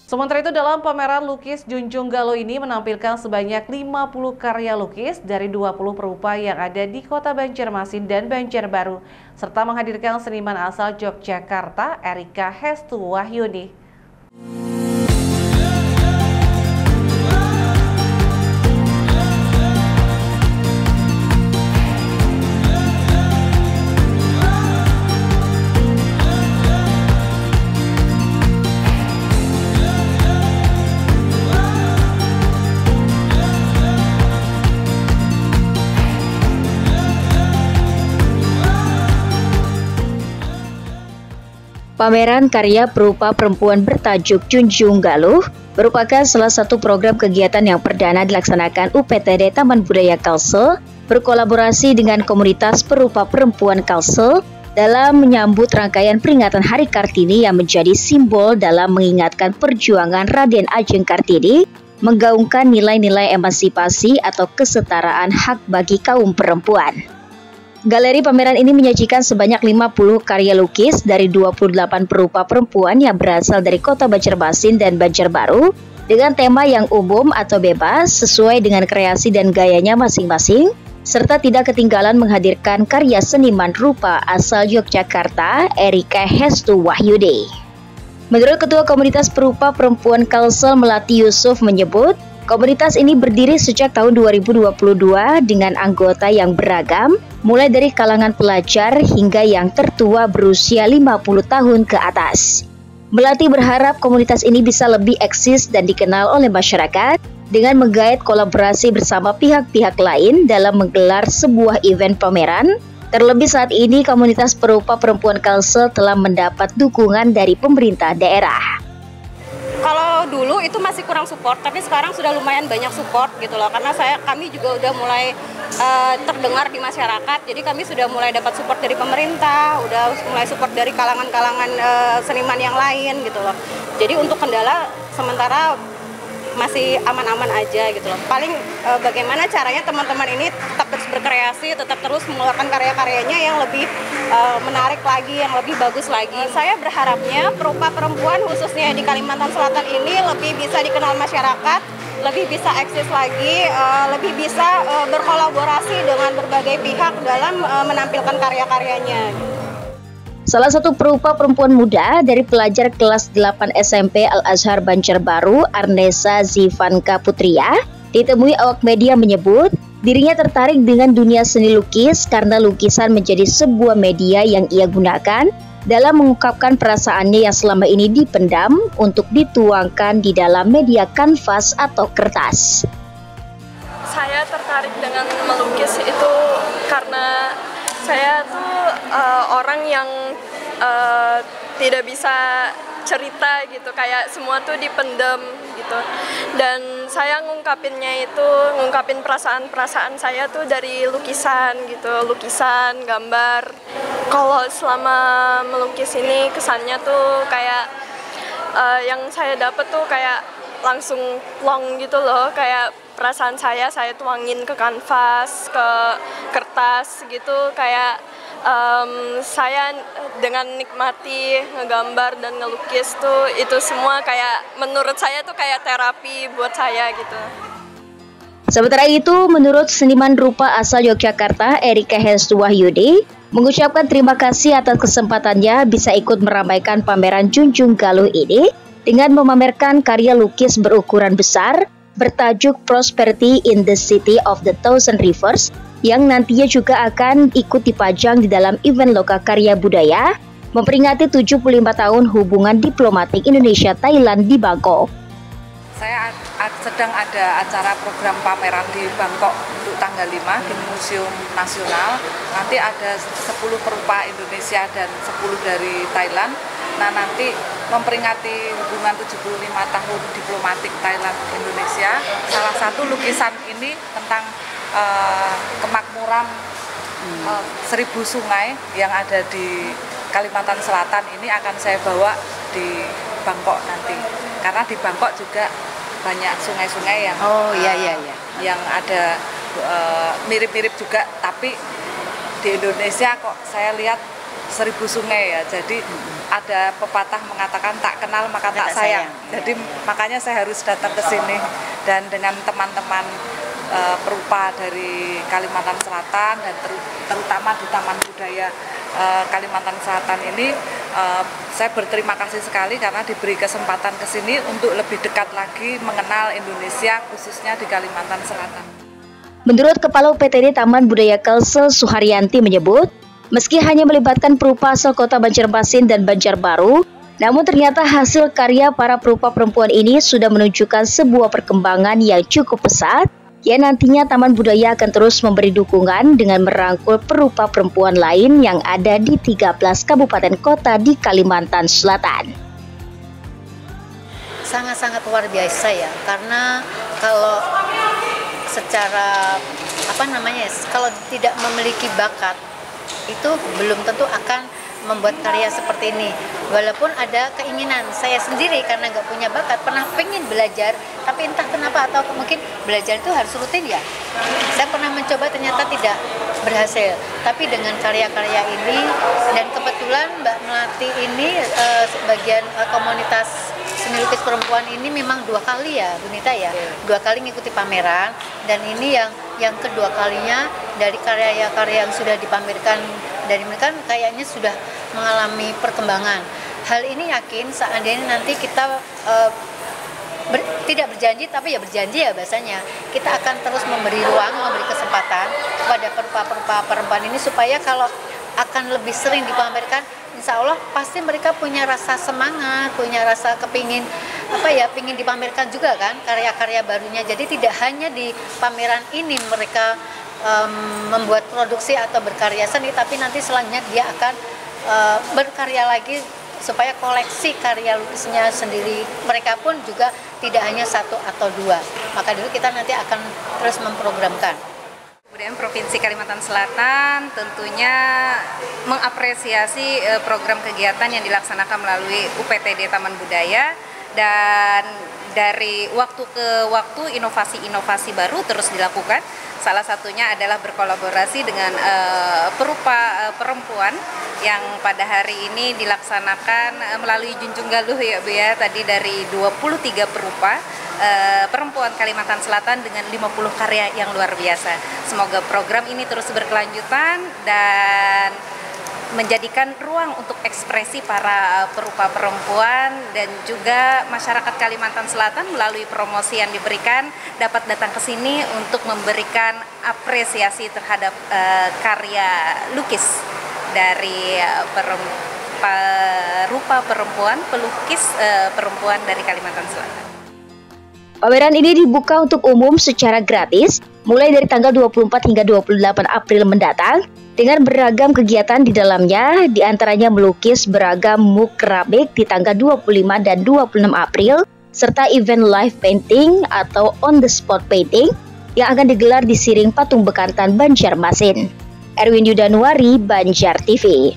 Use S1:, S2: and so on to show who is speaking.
S1: Sementara itu dalam pameran lukis Junjung Galuh ini menampilkan sebanyak 50 karya lukis dari 20 perupa yang ada di Kota Banjarmasin dan Banjarbaru, serta menghadirkan seniman asal Yogyakarta, Erika Hestu Wahyuni.
S2: Pameran karya perupa perempuan bertajuk Junjung Galuh merupakan salah satu program kegiatan yang perdana dilaksanakan UPTD Taman Budaya Kalsel berkolaborasi dengan komunitas perupa perempuan Kalsel dalam menyambut rangkaian peringatan Hari Kartini yang menjadi simbol dalam mengingatkan perjuangan Raden Ajeng Kartini menggaungkan nilai-nilai emansipasi atau kesetaraan hak bagi kaum perempuan. Galeri pameran ini menyajikan sebanyak 50 karya lukis dari 28 perupa perempuan yang berasal dari Kota Banjarmasin dan Banjarbaru dengan tema yang umum atau bebas sesuai dengan kreasi dan gayanya masing-masing, serta tidak ketinggalan menghadirkan karya seniman rupa asal Yogyakarta, Erika Hestu Wahyuni. Menurut Ketua Komunitas Perupa Perempuan Kalsel Melati Yusuf menyebut, komunitas ini berdiri sejak tahun 2022 dengan anggota yang beragam, mulai dari kalangan pelajar hingga yang tertua berusia 50 tahun ke atas. Melati berharap komunitas ini bisa lebih eksis dan dikenal oleh masyarakat dengan menggait kolaborasi bersama pihak-pihak lain dalam menggelar sebuah event pameran. Terlebih saat ini komunitas perupa perempuan Kalsel telah mendapat dukungan dari pemerintah daerah.
S3: Kalau dulu itu masih kurang support, tapi sekarang sudah lumayan banyak support gitu loh. Karena kami juga udah mulai terdengar di masyarakat, jadi kami sudah mulai dapat support dari pemerintah, udah mulai support dari kalangan-kalangan seniman yang lain gitu loh. Jadi untuk kendala sementara masih aman-aman aja gitu loh. Paling bagaimana caranya teman-teman ini tetap terus berkreasi, tetap terus mengeluarkan karya-karyanya yang lebih menarik lagi, yang lebih bagus lagi. Saya berharapnya perupa perempuan khususnya di Kalimantan Selatan ini lebih bisa dikenal masyarakat, lebih bisa eksis lagi, lebih bisa berkolaborasi dengan berbagai pihak dalam menampilkan karya-karyanya.
S2: Salah satu perupa perempuan muda dari pelajar kelas 8 SMP Al-Azhar Banjarbaru, Arnesa Zivanka Putria, ditemui awak media menyebut dirinya tertarik dengan dunia seni lukis karena lukisan menjadi sebuah media yang ia gunakan dalam mengungkapkan perasaannya yang selama ini dipendam untuk dituangkan di dalam media kanvas atau kertas.
S4: Saya tertarik dengan melukis itu karena saya tuh orang yang tidak bisa cerita gitu, kayak semua tuh dipendam gitu. Dan saya ngungkapin perasaan-perasaan saya tuh dari lukisan gitu, lukisan, gambar. Kalau selama melukis ini kesannya tuh kayak yang saya dapat tuh kayak langsung plong gitu loh, kayak perasaan saya tuangin ke kanvas, ke kertas gitu, kayak saya dengan nikmati ngegambar dan ngelukis tuh itu semua kayak menurut saya tuh kayak terapi buat saya gitu.
S2: Sementara itu, menurut seniman rupa asal Yogyakarta, Erika Hestu Wahyuni, mengucapkan terima kasih atas kesempatannya bisa ikut meramaikan pameran Junjung Galuh ini dengan memamerkan karya lukis berukuran besar bertajuk Prosperity in the City of the Thousand Rivers yang nantinya juga akan ikut dipajang di dalam event Lokakarya Budaya memperingati 75 tahun hubungan diplomatik Indonesia-Thailand di Bangkok.
S5: Saya sedang ada acara program pameran di Bangkok untuk tanggal 5 di Museum Nasional. Nanti ada 10 perupa Indonesia dan 10 dari Thailand. Nah, nanti memperingati hubungan 75 tahun diplomatik Thailand Indonesia. Salah satu lukisan ini tentang kemakmuran 1000 sungai yang ada di Kalimantan Selatan ini akan saya bawa di Bangkok nanti. Karena di Bangkok juga banyak sungai-sungai yang yang ada mirip-mirip juga, tapi di Indonesia kok saya lihat seribu sungai ya. Jadi ada pepatah mengatakan tak kenal maka tak sayang. Jadi makanya saya harus datang ke sini dan dengan teman-teman perupa dari Kalimantan Selatan dan terutama di Taman Budaya Kalimantan Selatan ini saya berterima kasih sekali karena diberi kesempatan ke sini untuk lebih dekat lagi mengenal Indonesia khususnya di Kalimantan Selatan.
S2: Menurut Kepala UPTD Taman Budaya Kalsel Suharyanti menyebut, meski hanya melibatkan perupa asal Kota Banjarmasin dan Banjarbaru, namun ternyata hasil karya para perupa perempuan ini sudah menunjukkan sebuah perkembangan yang cukup pesat, yang nantinya Taman Budaya akan terus memberi dukungan dengan merangkul perupa perempuan lain yang ada di 13 kabupaten kota di Kalimantan Selatan.
S6: Sangat-sangat luar biasa ya, karena kalau secara kalau tidak memiliki bakat itu belum tentu akan membuat karya seperti ini. Walaupun ada keinginan, saya sendiri karena nggak punya bakat pernah pengen belajar, tapi entah kenapa atau mungkin belajar itu harus rutin ya. Saya pernah mencoba ternyata tidak berhasil. Tapi dengan karya-karya ini dan kebetulan Mbak Melati ini sebagian komunitas seni lukis perempuan ini memang 2 kali ya, Bunita ya, 2 kali ngikuti pameran dan ini yang kedua kalinya dari karya-karya yang sudah dipamerkan dari mereka kayaknya sudah mengalami perkembangan. Hal ini yakin seandainya nanti kita tidak berjanji tapi ya berjanji ya bahasanya, kita akan terus memberi ruang, memberi kesempatan kepada perupa-perupa perempuan ini supaya kalau akan lebih sering dipamerkan, insya Allah pasti mereka punya rasa semangat, punya rasa kepingin pingin dipamerkan juga kan karya-karya barunya. Jadi tidak hanya di pameran ini mereka membuat produksi atau berkarya seni, tapi nanti selanjutnya dia akan berkarya lagi supaya koleksi karya lukisnya sendiri mereka pun juga tidak hanya 1 atau 2. Maka dulu kita nanti akan terus memprogramkan.
S3: Kebudayaan Provinsi Kalimantan Selatan tentunya mengapresiasi program kegiatan yang dilaksanakan melalui UPTD Taman Budaya, dan dari waktu ke waktu inovasi-inovasi baru terus dilakukan. Salah satunya adalah berkolaborasi dengan perupa perempuan yang pada hari ini dilaksanakan melalui Junjung Galuh ya Bu ya, tadi dari 23 perupa perempuan Kalimantan Selatan dengan 50 karya yang luar biasa. Semoga program ini terus berkelanjutan dan menjadikan ruang untuk ekspresi para perupa perempuan dan juga masyarakat Kalimantan Selatan melalui promosi yang diberikan dapat datang ke sini untuk memberikan apresiasi terhadap karya lukis dari perupa perempuan, pelukis perempuan dari Kalimantan Selatan.
S2: Pameran ini dibuka untuk umum secara gratis mulai dari tanggal 24 hingga 28 April mendatang dengan beragam kegiatan di dalamnya, diantaranya melukis beragam mug keramik di tanggal 25 dan 26 April, serta event live painting atau on the spot painting yang akan digelar di Siring Patung Bekantan, Banjarmasin. Erwin Yudanuari, Banjar TV.